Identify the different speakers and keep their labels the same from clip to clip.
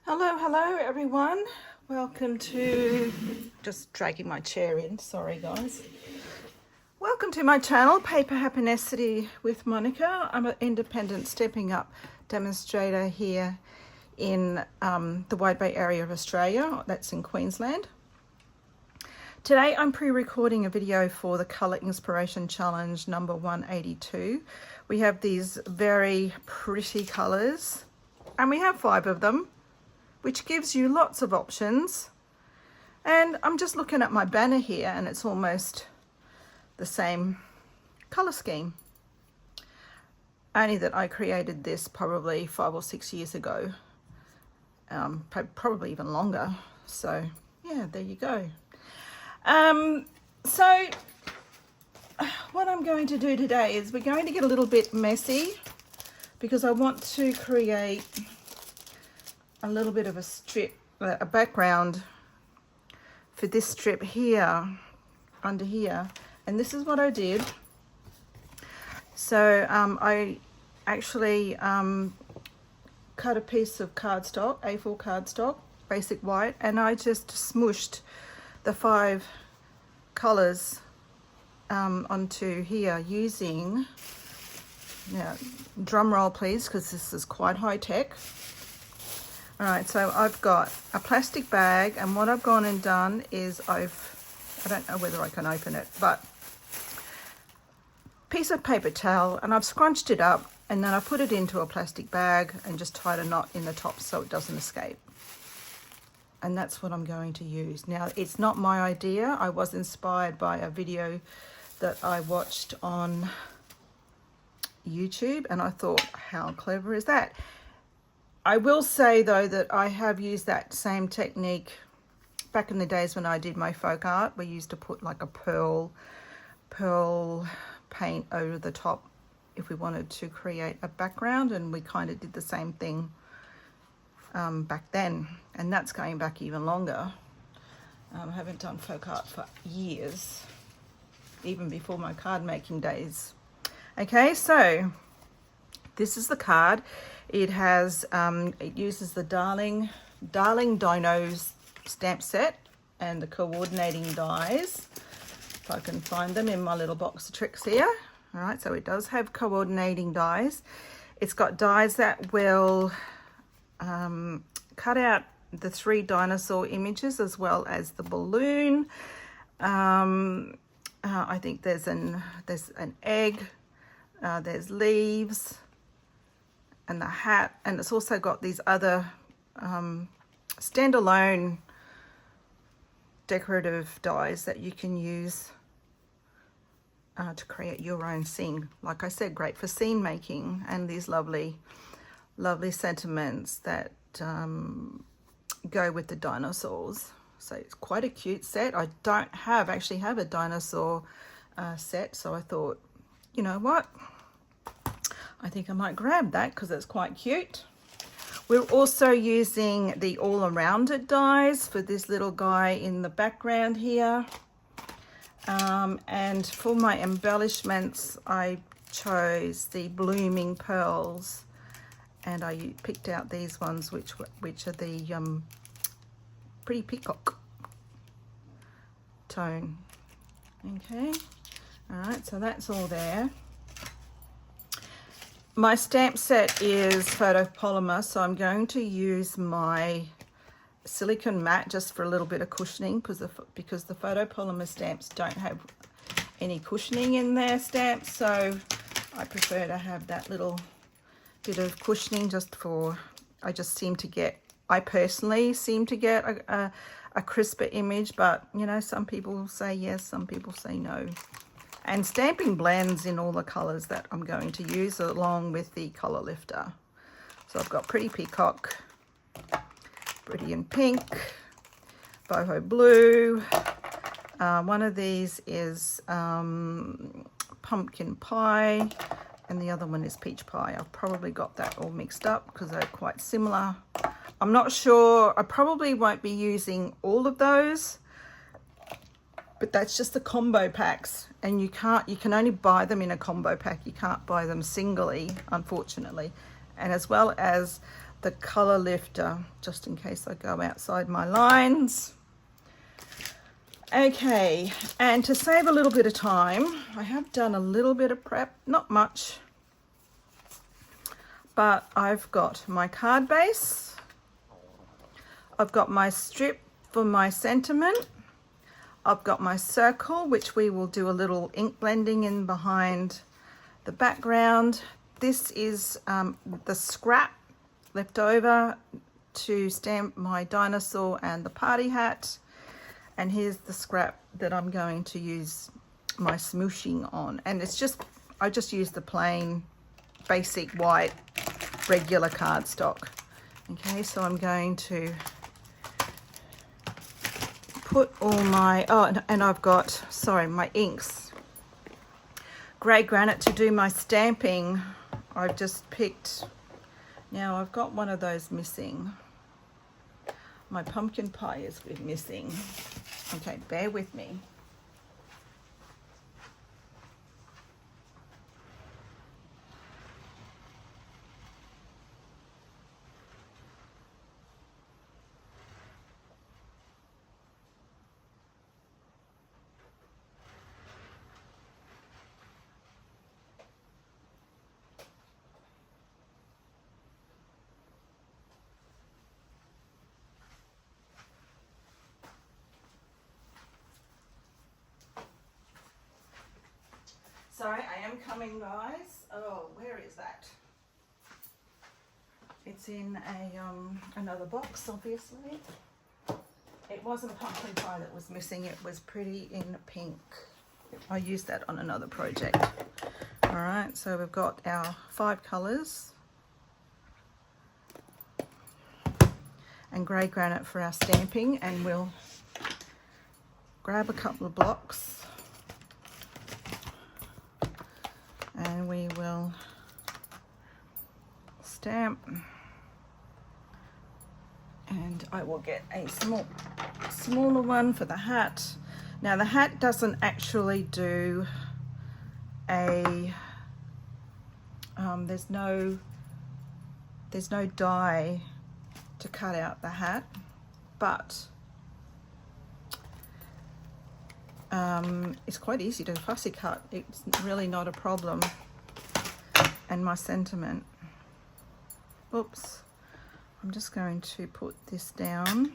Speaker 1: Hello everyone. Welcome to, just dragging my chair in, sorry guys. Welcome to my channel, Paperhappinessity with Monica. I'm an independent stepping up demonstrator here in the Wide Bay area of Australia, that's in Queensland. Today I'm pre-recording a video for the Colour Inspiration Challenge number 182. We have these very pretty colours and we have 5 of them, which gives you lots of options. And I'm just looking at my banner here and it's almost the same color scheme, only that I created this probably 5 or 6 years ago, probably even longer. So yeah, there you go. So what I'm going to do today is we're going to get a little bit messy because I want to create a little bit of a strip, a background for this strip here, under here. And this is what I did. So I actually cut a piece of cardstock, A4 cardstock, basic white, and I just smooshed the 5 colors onto here using, drum roll please, because this is quite high tech. All right, so I've got a plastic bag, and what I've gone and done is I don't know whether I can open it, but piece of paper towel, and I've scrunched it up, and then I put it into a plastic bag and just tied a knot in the top so it doesn't escape. And that's what I'm going to use. Now, it's not my idea. I was inspired by a video that I watched on YouTube, and I thought, how clever is that? I will say though that I have used that same technique back in the days when I did my folk art. We used to put like a pearl paint over the top if we wanted to create a background, and we kind of did the same thing back then, and that's going back even longer. I haven't done folk art for years, even before my card making days. Okay, so this is the card. It has, it uses the Darling Dino's stamp set and the coordinating dies. If I can find them in my little box of tricks here. All right, so it does have coordinating dies. It's got dies that will cut out the 3 dinosaur images as well as the balloon. I think there's an egg, there's leaves, and the hat, and it's also got these other standalone decorative dies that you can use to create your own scene. Like I said, great for scene making, and these lovely sentiments that go with the dinosaurs. So it's quite a cute set. I don't actually have a dinosaur set, so I thought, you know what? I think I might grab that because it's quite cute. We're also using the all-arounded dies for this little guy in the background here. And for my embellishments, I chose the blooming pearls, and I picked out these ones, which are the pretty peacock tone. Okay, all right, so that's all there. My stamp set is photopolymer, so I'm going to use my silicone matte just for a little bit of cushioning, because the photopolymer stamps don't have any cushioning in their stamps, so I prefer to have that little bit of cushioning just for, I personally seem to get a crisper image, but you know, some people say yes, some people say no. And stamping blends in all the colours that I'm going to use along with the colour lifter. So I've got Pretty Peacock, Pretty in Pink, Boho Blue. One of these is Pumpkin Pie, and the other one is Peach Pie. I've probably got that all mixed up because they're quite similar. I'm not sure. I probably won't be using all of those, but that's just the combo packs, and you can only buy them in a combo pack. You can't buy them singly, unfortunately. And as well as the color lifter, just in case I go outside my lines. Okay, and to save a little bit of time, I have done a little bit of prep, not much, but I've got my card base, I've got my strip for my sentiment, I've got my circle, which we will do a little ink blending in behind the background. This is the scrap left over to stamp my dinosaur and the party hat. And here's the scrap that I'm going to use my smooshing on. And it's just, I just use the plain, basic white, regular cardstock. Okay, so I'm going to put all my, oh, and I've got, sorry, my inks. Grey granite to do my stamping. I've just picked, now I've got one of those missing. My pumpkin pie is missing. Okay, bear with me. Sorry, I am coming, guys. Oh, where is that? It's in a another box, obviously. It wasn't pumpkin pie that was missing. It was pretty in pink. I used that on another project. All right, so we've got our 5 colours. And grey granite for our stamping. And we'll grab a couple of blocks. And we will stamp, and I will get a smaller one for the hat. Now the hat doesn't actually do a there's no die to cut out the hat, but it's quite easy to fussy cut. It's really not a problem. And my sentiment, oops, I'm just going to put this down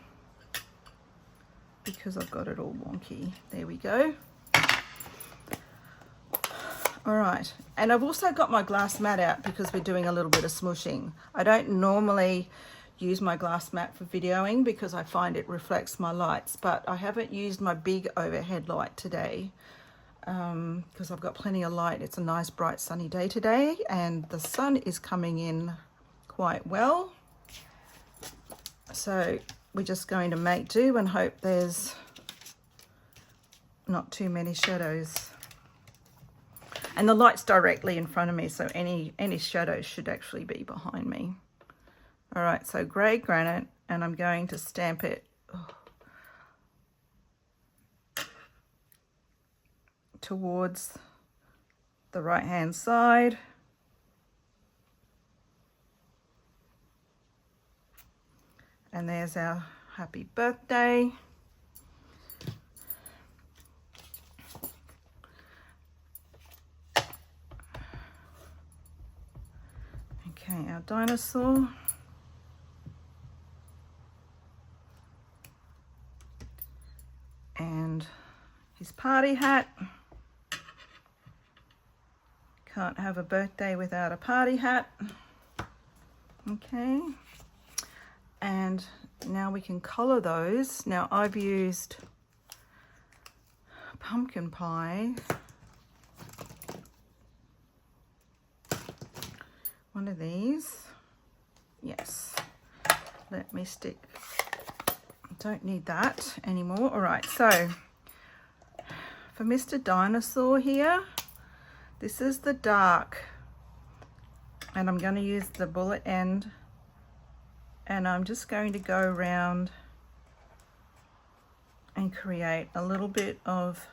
Speaker 1: because I've got it all wonky. There we go. All right, and I've also got my glass mat out because we're doing a little bit of smooshing. I don't normally use my glass mat for videoing because I find it reflects my lights, but I haven't used my big overhead light today because I've got plenty of light. It's a nice bright sunny day today and the sun is coming in quite well, so we're just going to make do and hope there's not too many shadows. And the light's directly in front of me, so any shadows should actually be behind me. All right, so grey granite, and I'm going to stamp it towards the right hand side. And there's our happy birthday. Okay, our dinosaur. And his party hat. Can't have a birthday without a party hat. Okay. And now we can color those. Now I've used pumpkin pie. One of these. Yes. Let me stick. Don't need that anymore. All right, so for Mr. Dinosaur here, this is the dark, and I'm going to use the bullet end, and I'm just going to go around and create a little bit of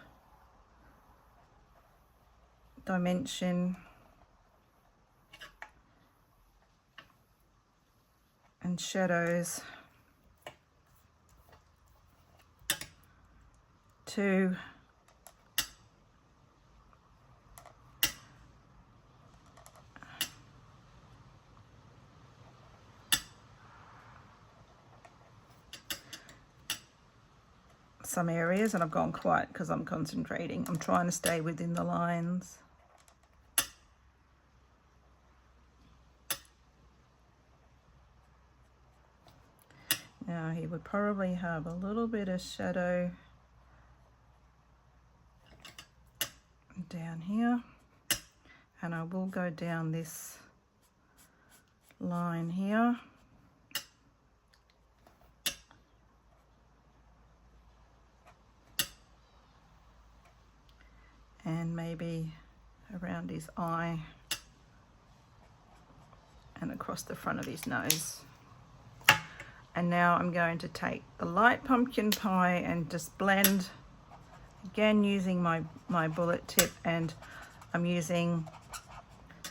Speaker 1: dimension and shadows to some areas, and I've gone quiet because I'm concentrating. I'm trying to stay within the lines. Now he would probably have a little bit of shadow down here, and I will go down this line here. And maybe around his eye and across the front of his nose. And now I'm going to take the light pumpkin pie and just blend, again using my bullet tip, and I'm using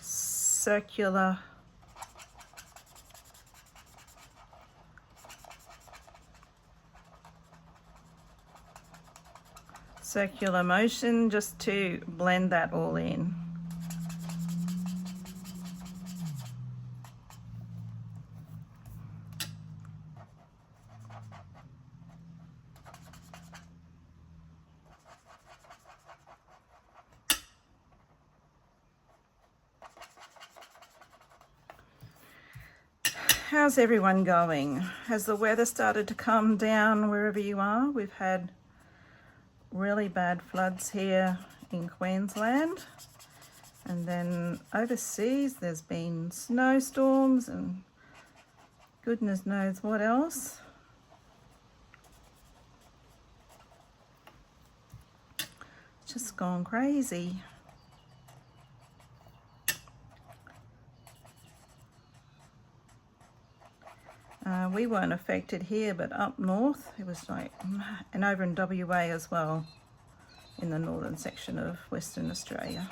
Speaker 1: circular motion just to blend that all in. How's everyone going? Has the weather started to calm down wherever you are? We've had really bad floods here in Queensland, and then overseas there's been snowstorms and goodness knows what else. It's just gone crazy. We weren't affected here, but up north it was like, and over in WA as well, in the northern section of Western Australia.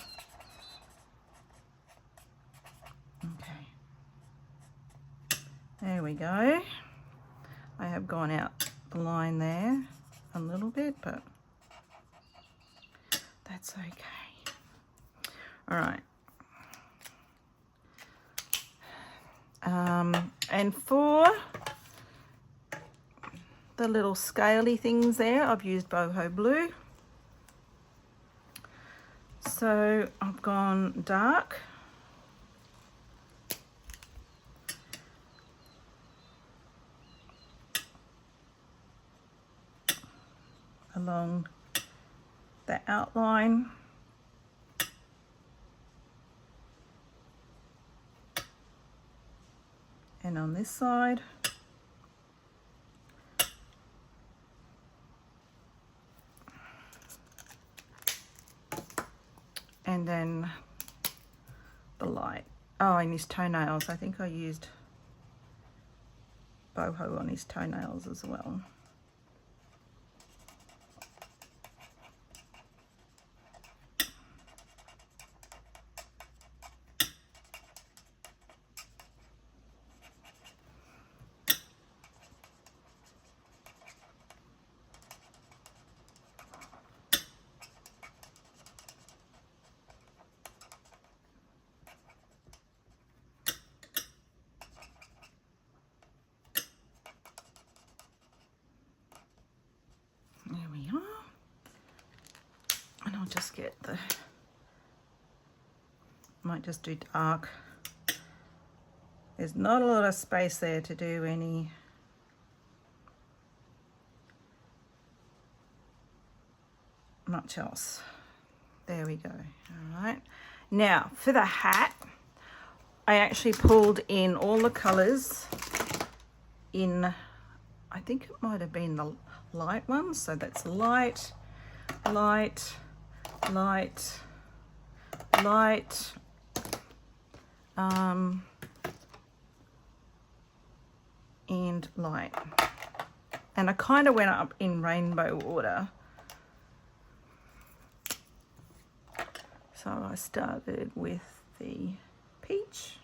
Speaker 1: Okay, there we go. I have gone out the line there a little bit, but that's okay. All right. And for the little scaly things there, I've used boho blue. So I've gone dark. Along the outline. And on this side. And then the light. Oh, and his toenails. I think I used boho on his toenails as well. Just get the, might just do dark. There's not a lot of space there to do any much else. There we go. All right, now for the hat, I actually pulled in all the colors in, I think it might have been the light ones, so that's light, light, light, light, and light. And I kind of went up in rainbow order. So I started with the peach.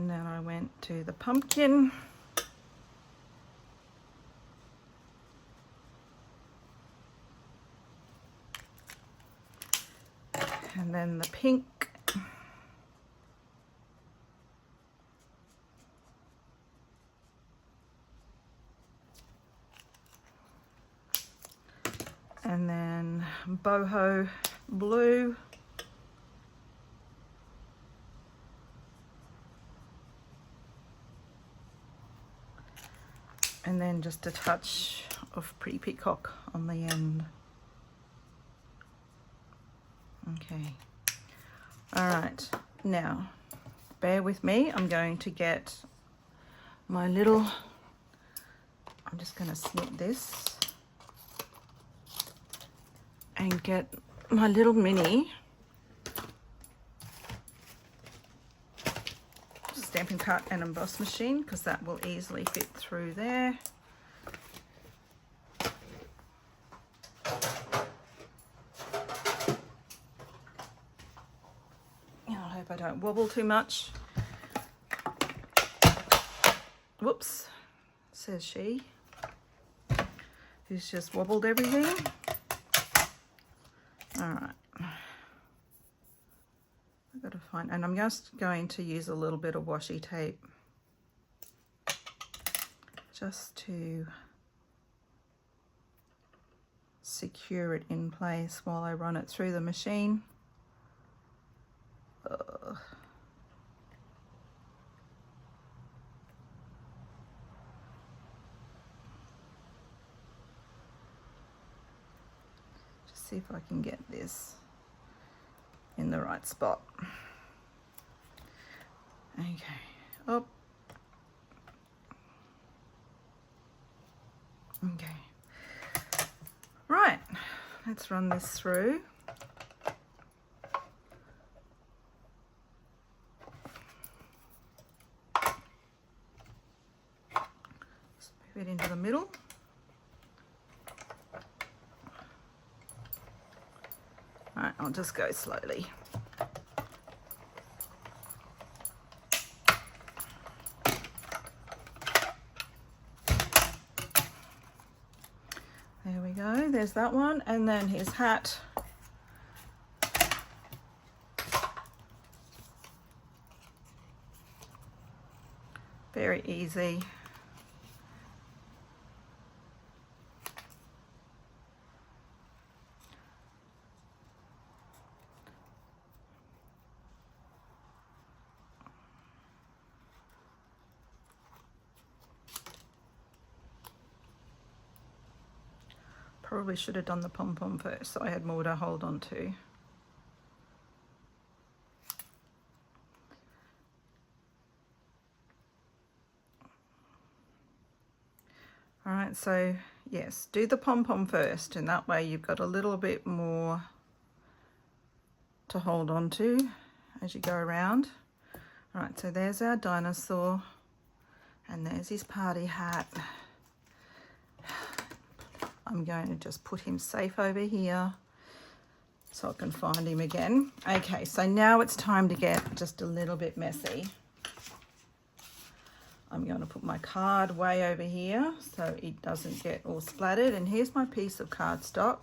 Speaker 1: And then I went to the pumpkin. And then the pink. And then boho blue. And then just a touch of pretty peacock on the end. Okay. All right. Now, bear with me. I'm going to get my little, I'm just going to snip this and get my little mini Stampin' Cut and emboss machine, because that will easily fit through there. I hope I don't wobble too much. Whoops, says she, who's just wobbled everything. All right. I've got to find, and I'm just going to use a little bit of washi tape just to secure it in place while I run it through the machine. Just see if I can get this in the right spot. Okay, up. Okay, right, let's run this through. Just move it into the middle. All right, I'll just go slowly. There we go, there's that one. And then his hat. Very easy. Probably should have done the pom-pom first, so I had more to hold on to. All right, so yes, do the pom-pom first, and that way you've got a little bit more to hold on to as you go around. All right, so there's our dinosaur, and there's his party hat. I'm going to just put him safe over here so I can find him again. Okay, so now it's time to get just a little bit messy. I'm going to put my card way over here so it doesn't get all splattered. And here's my piece of cardstock.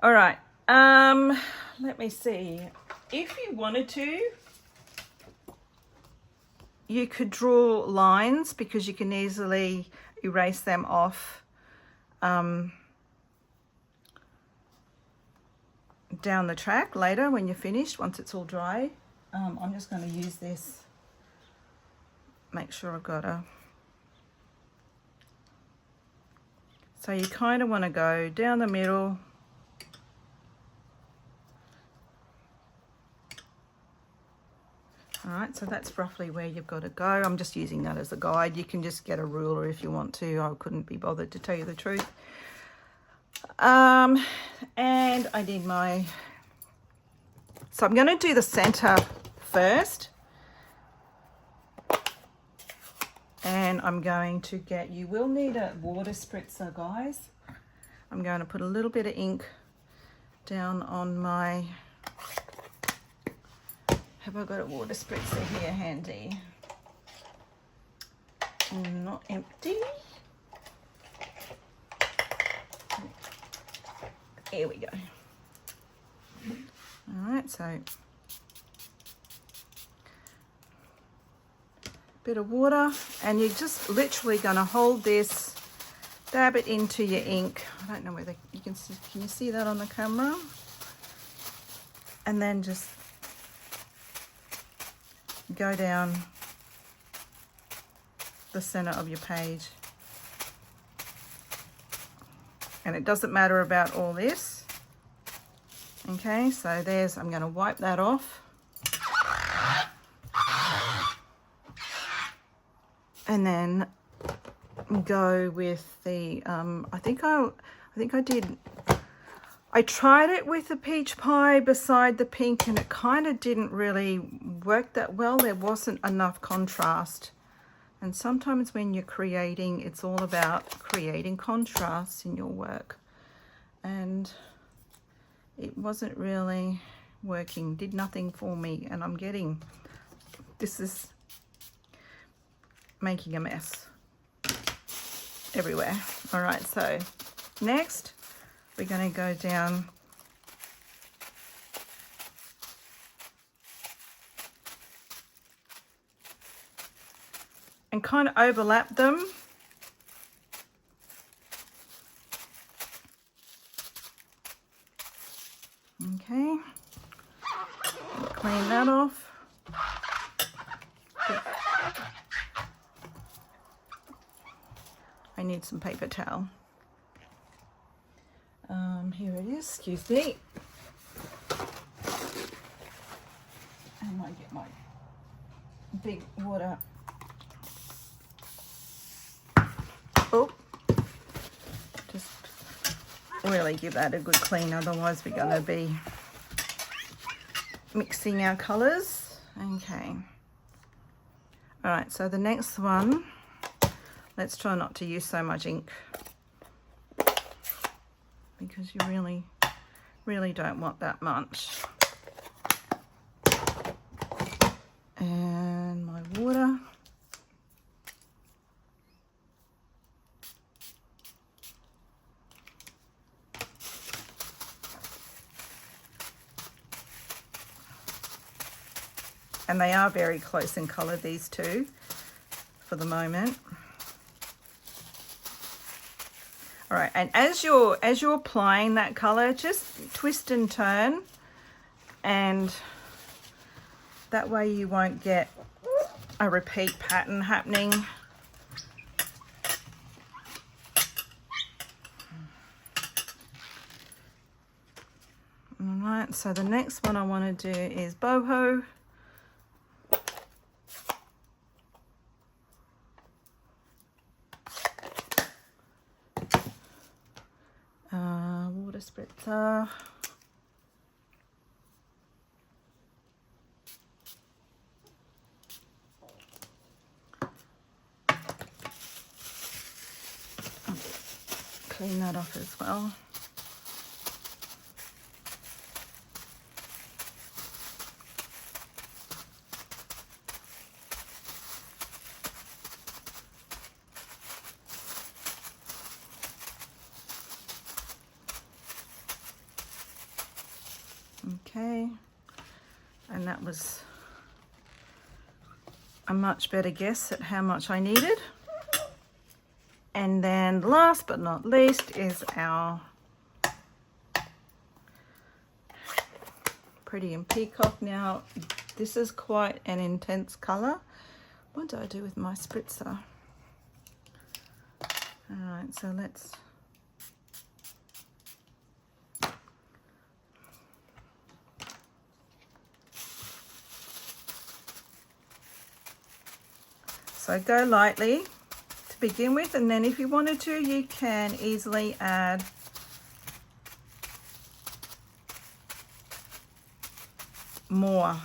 Speaker 1: All right, let me see. If you wanted to, you could draw lines because you can easily erase them off down the track later when you're finished, once it's all dry. I'm just going to use this, make sure I've got a, so you kind of want to go down the middle, all right, so that's roughly where you've got to go. I'm just using that as a guide. You can just get a ruler if you want to. I couldn't be bothered, to tell you the truth. And I did my, so I'm going to do the center first, and I'm going to get, you will need a water spritzer, guys. I'm going to put a little bit of ink down on my Have I got a water spritzer here handy? Not empty. Here we go. All right, so bit of water, and you're just literally going to hold this, dab it into your ink. I don't know whether you can see, can you see that on the camera? And then just go down the center of your page. And it doesn't matter about all this. Okay, so there's, I'm going to wipe that off. And then go with the, I think I did, I tried it with the peach pie beside the pink, and it kind of didn't really work that well. There wasn't enough contrast. And sometimes when you're creating, it's all about creating contrast in your work. And it wasn't really working, did nothing for me. And I'm getting, this is making a mess everywhere. All right, so next we're going to go down and kind of overlap them. Okay, clean that off. I need some paper towel. Here it is, excuse me. And I get my big water. Oh, just really give that a good clean, otherwise we're going to be mixing our colours. Okay. All right, so the next one, let's try not to use so much ink, because you really don't want that much. And my water. And they are very close in colour, these two, for the moment. All right, and as you're applying that colour, just twist and turn, and that way you won't get a repeat pattern happening. All right, so the next one I want to do is boho. Water spritzer. Clean that off as well. Okay, and that was a much better guess at how much I needed. And then last but not least is our Pretty in Peacock. Now this is quite an intense colour. What do I do with my spritzer? All right, so let's so go lightly to begin with, and then if you wanted to, you can easily add more. All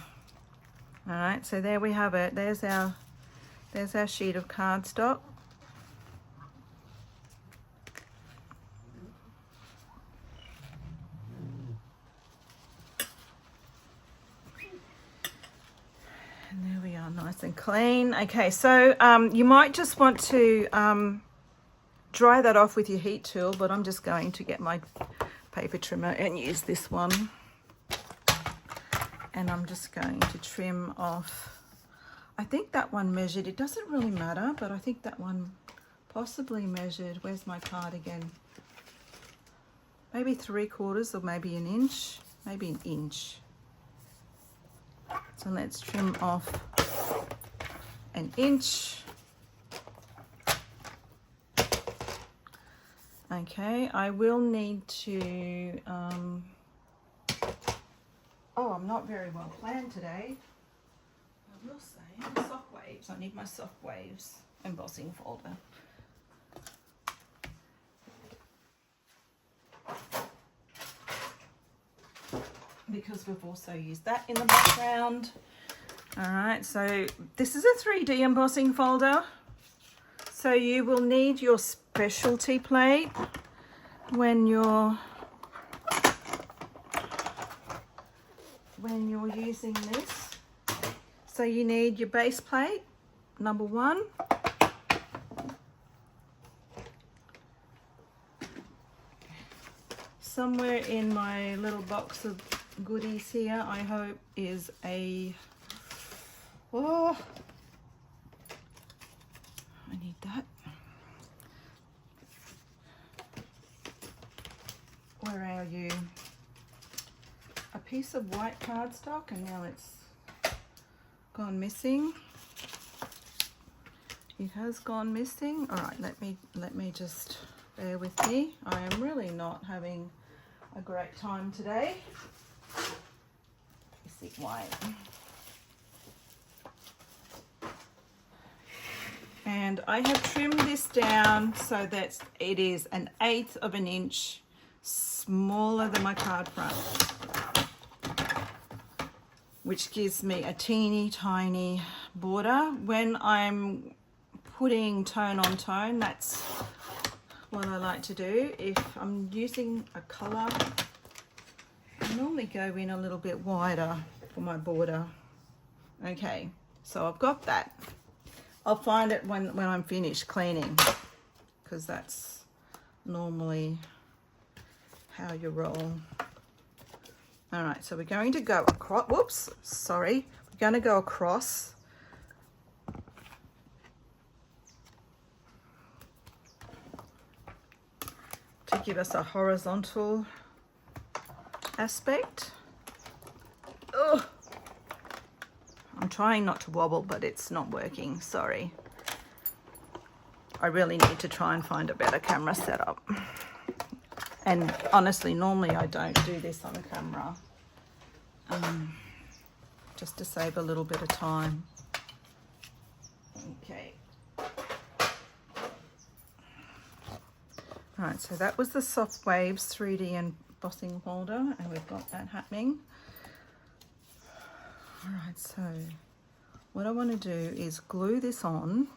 Speaker 1: right, so there we have it. There's our sheet of cardstock. nice and clean. Okay, so you might just want to dry that off with your heat tool, but I'm just going to get my paper trimmer and use this one. And I'm just going to trim off, I think that one measured, it doesn't really matter, but I think that one possibly measured, where's my card again? Maybe 3/4 or maybe an inch, maybe an inch. So let's trim off an inch. Okay, I will need to, oh, I'm not very well planned today. I will say, soft waves. I need my soft waves embossing folder. Because we've also used that in the background. All right, so this is a 3D embossing folder. So you will need your specialty plate when you're using this. So you need your base plate, number 1. Somewhere in my little box of goodies here, I hope, is a, oh, I need that. Where are you? A piece of white cardstock, and now it's gone missing. It has gone missing. All right, let me just bear with me. I am really not having a great time today. Is it white? And I have trimmed this down so that it is 1/8 of an inch smaller than my card front, which gives me a teeny tiny border. When I'm putting tone on tone, that's what I like to do. If I'm using a colour, I normally go in a little bit wider for my border. Okay, so I've got that. I'll find it when I'm finished cleaning, because that's normally how you roll. All right, so we're going to go across, whoops, sorry. We're going to go across to give us a horizontal aspect. Ugh. I'm trying not to wobble, but it's not working, sorry. I really need to try and find a better camera setup. And honestly, normally I don't do this on camera, just to save a little bit of time. Okay. All right, so that was the Soft Waves 3D embossing folder, and we've got that happening. All right, so what I want to do is glue this on,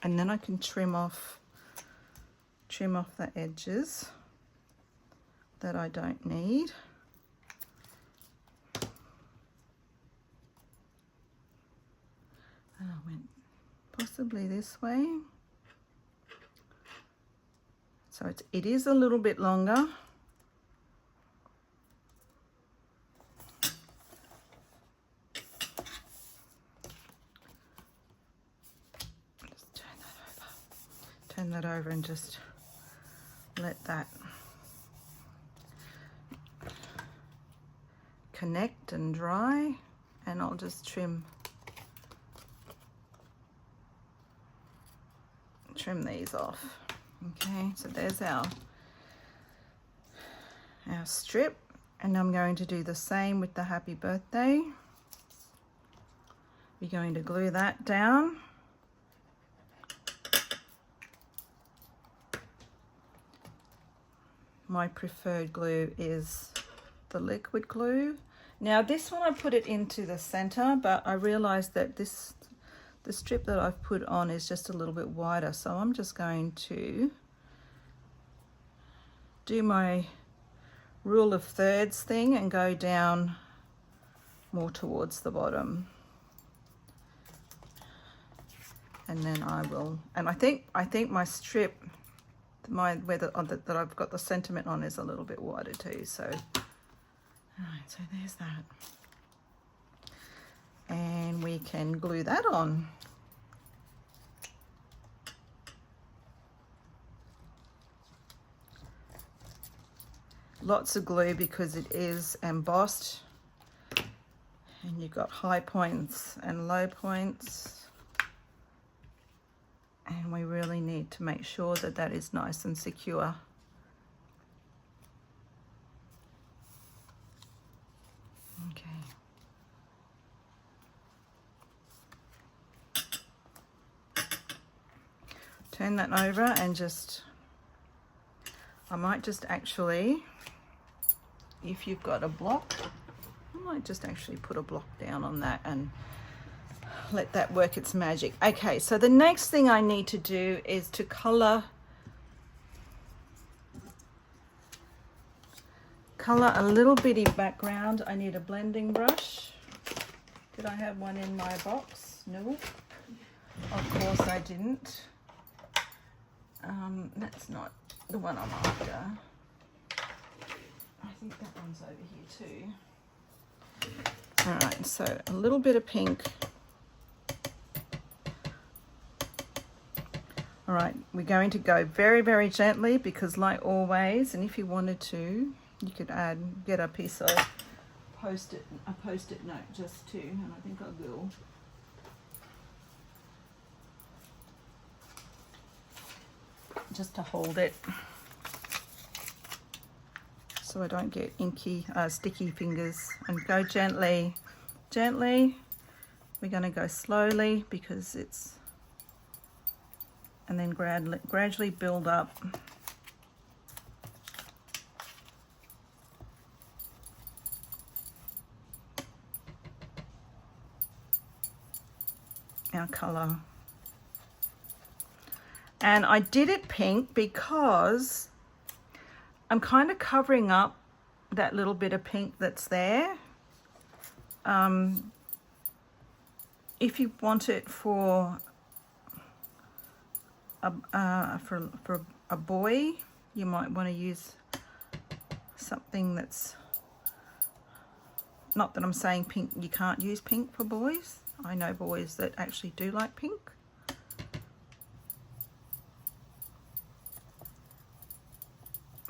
Speaker 1: and then I can trim off the edges that I don't need. And I went possibly this way. So it is a little bit longer. Just turn that over and just let that connect and dry, and I'll just trim these off. Okay, so there's our strip, and I'm going to do the same with the happy birthday. We're going to glue that down. My preferred glue is the liquid glue. Now this one I put it into the center, but I realized that the strip that I've put on is just a little bit wider, so I'm just going to do my rule of thirds thing and go down more towards the bottom. And then I will, and I think my strip, that I've got the sentiment on is a little bit wider too. So, all right, so there's that. And we can glue that on. Lots of glue because it is embossed, and you've got high points and low points. And we really need to make sure that that is nice and secure. Okay. Turn that over and I might just actually, if you've got a block, I might just actually put a block down on that and let that work its magic. Okay, so the next thing I need to do is to color a little bitty background. I need a blending brush. Did I have one in my box? No, of course I didn't. That's not the one I'm after. I think that one's over here too. All right, so a little bit of pink. All right, we're going to go very, very gently because, like always, and if you wanted to, you could get a piece of post-it note just to, and I think I will. Just to hold it so I don't get inky, sticky fingers. And go gently, gently. We're going to go slowly because it's, and then gradually build up. Our colour. And I did it pink because I'm kind of covering up that little bit of pink that's there. If you want it for a boy, you might want to use something that's, not that I'm saying pink, you can't use pink for boys. I know boys that actually do like pink.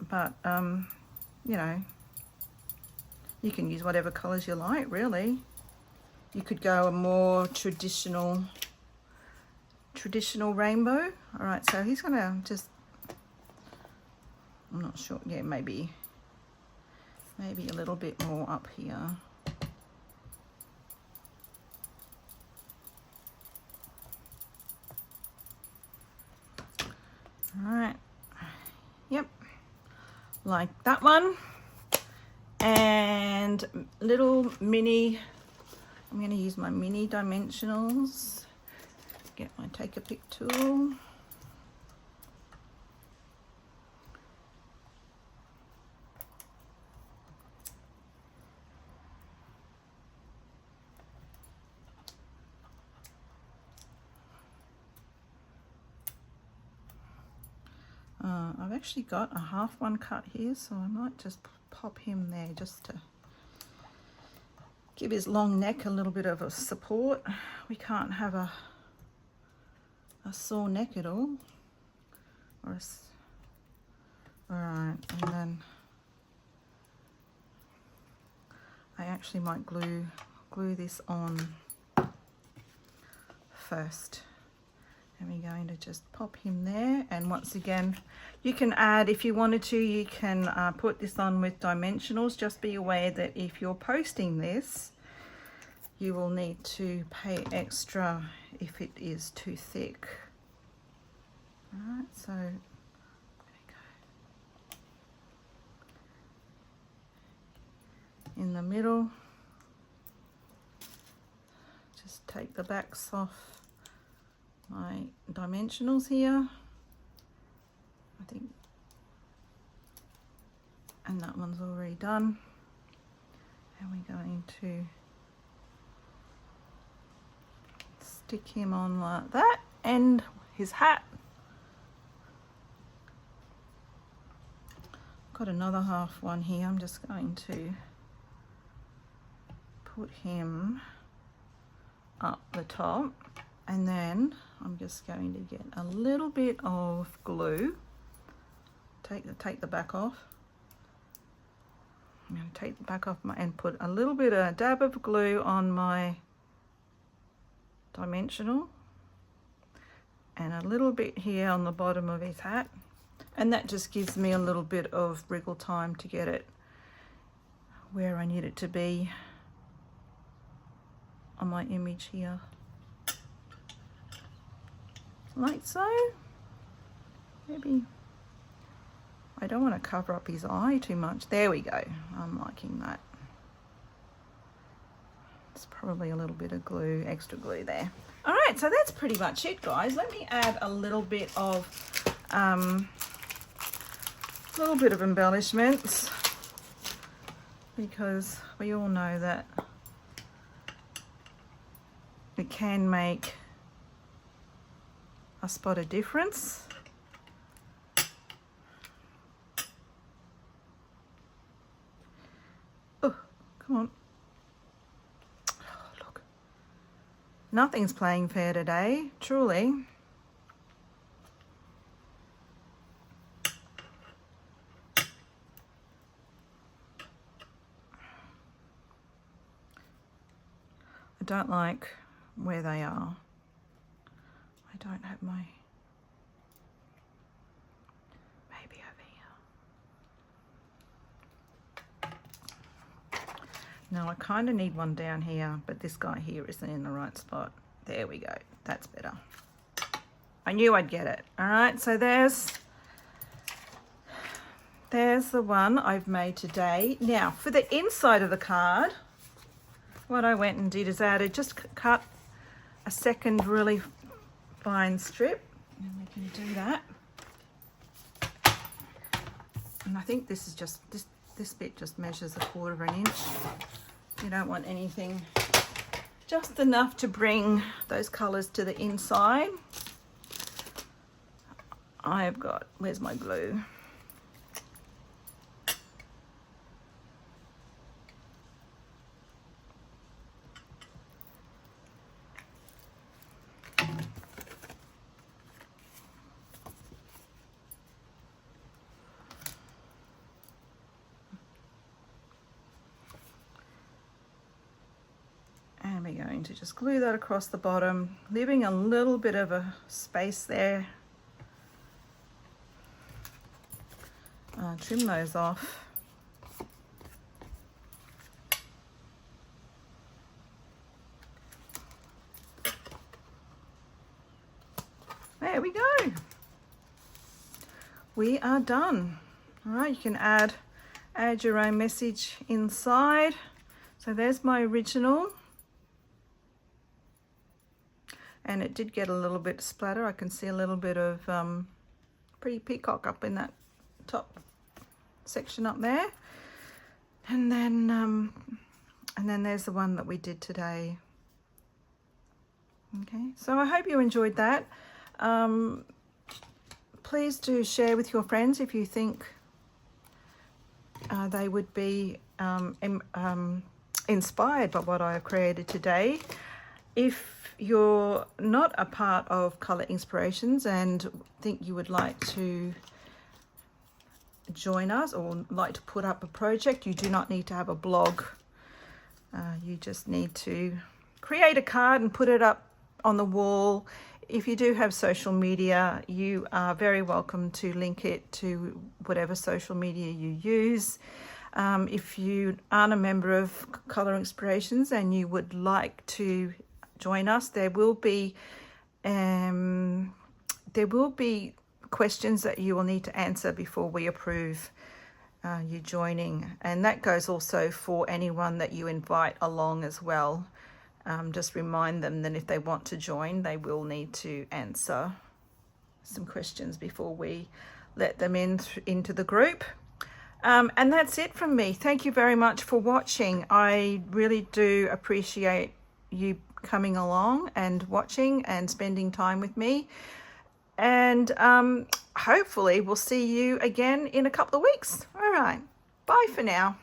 Speaker 1: But, you know, you can use whatever colours you like, really. You could go a more traditional rainbow. All right, so he's going to just, I'm not sure, yeah, maybe a little bit more up here. All right, yep. Like that one. And little mini, I'm going to use my mini dimensionals, get my take a pic tool. I've actually got a half one cut here, so I might just pop him there just to give his long neck a little bit of a support. We can't have a sore neck at all. All right, and then I actually might glue this on first. And we're going to just pop him there. And once again, you can add, if you wanted to, you can put this on with dimensionals. Just be aware that if you're posting this, you will need to pay extra if it is too thick. All right, so there you go. In the middle, just take the backs off my dimensionals here, I think, and that one's already done, and we're going to stick him on like that. and his hat. Got another half one here. I'm just going to put him up the top, and then I'm just going to get a little bit of glue. Take the back off. I'm going to take the back off and put a little bit of a dab of glue on my dimensional, and a little bit here on the bottom of his hat, and that just gives me a little bit of wriggle time to get it where I need it to be on my image here, like so. Maybe I don't want to cover up his eye too much. There we go. I'm liking that. It's probably a little bit of glue, extra glue there. All right, so that's pretty much it, guys. Let me add a little bit of embellishments, because we all know that it can make a spot of difference. Oh, come on. Oh, look. Nothing's playing fair today, truly. I don't like where they are. I don't have my, maybe over here. Now I kind of need one down here, but this guy here isn't in the right spot. There we go, that's better. I knew I'd get it. All right, so there's the one I've made today. Now for the inside of the card, what I went and did is just cut a second really fine strip, and we can do that. And I think this is just this bit just measures 1/4 of an inch. You don't want anything, just enough to bring those colors to the inside. I've got, where's my glue? And we're going to just glue that across the bottom, leaving a little bit of a space there. Trim those off. There we go. We are done. All right, you can add your own message inside. So there's my original. And it did get a little bit splatter. I can see a little bit of pretty peacock up in that top section up there. And then there's the one that we did today. Okay, so I hope you enjoyed that. Please do share with your friends if you think they would be inspired by what I have created today. If you're not a part of Colour Inspirations and think you would like to join us or like to put up a project, you do not need to have a blog. You just need to create a card and put it up on the wall. If you do have social media, you are very welcome to link it to whatever social media you use. If you aren't a member of Colour Inspirations and you would like to join us, there will be questions that you will need to answer before we approve you joining, and that goes also for anyone that you invite along as well. Just remind them that if they want to join, they will need to answer some questions before we let them into the group. And that's it from me. Thank you very much for watching. I really do appreciate you coming along and watching and spending time with me. And hopefully we'll see you again in a couple of weeks. All right. Bye for now.